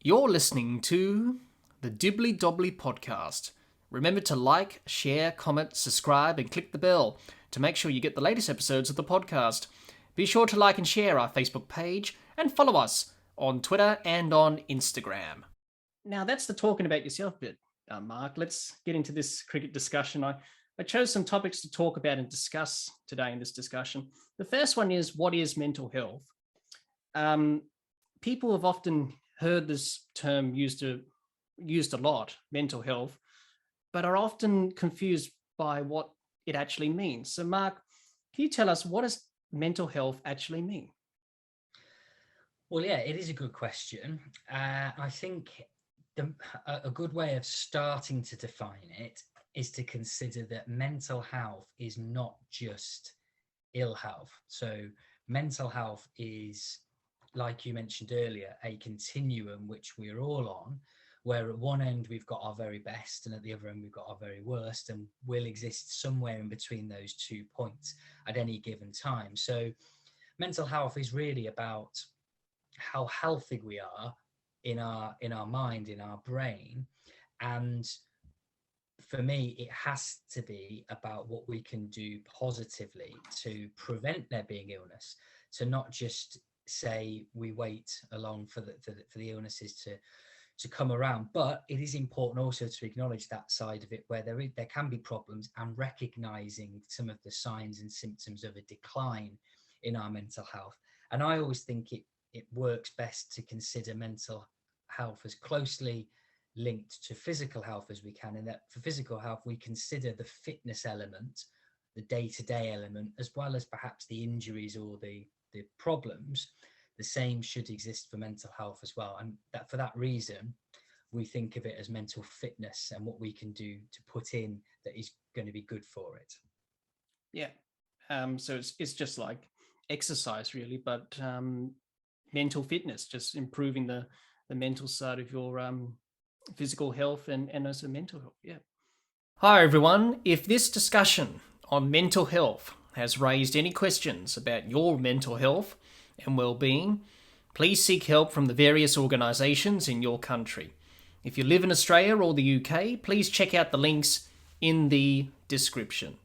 You're listening to the Dibbly-Dobbly podcast. Remember to like, share, comment, subscribe, and click the bell to make sure you get the latest episodes of the podcast. Be sure to like and share our Facebook page and follow us on Twitter and on Instagram. Now, that's the talking about yourself bit, Mark. Let's get into this cricket discussion. I chose some topics to talk about and discuss today in this discussion. The first one is, what is mental health? People have often heard this term used a lot, mental health, but are often confused by what it actually means. So, Mark, can you tell us, what does mental health actually mean? Well, yeah, it is a good question. I think a good way of starting to define it is to consider that mental health is not just ill health. So mental health is, like you mentioned earlier, a continuum which we're all on, where at one end we've got our very best and at the other end we've got our very worst, and we'll exist somewhere in between those 2 points at any given time. So mental health is really about how healthy we are in our mind, in our brain. And for me, it has to be about what we can do positively to prevent there being illness, to not just say we wait along for the illnesses to come around. But it is important also to acknowledge that side of it, where there can be problems, and recognizing some of the signs and symptoms of a decline in our mental health. And I always think it works best to consider mental health as closely linked to physical health as we can, in that for physical health we consider the fitness element, the day-to-day element, as well as perhaps the injuries or the problems. The same should exist for mental health as well, and that for that reason we think of it as mental fitness and what we can do to put in that is going to be good for it. Yeah. So it's just like exercise, really, but mental fitness, just improving the mental side of your physical health and also mental health. Yeah. Hi, everyone. If this discussion on mental health has raised any questions about your mental health and well-being, please seek help from the various organisations in your country. If you live in Australia or the UK, please check out the links in the description.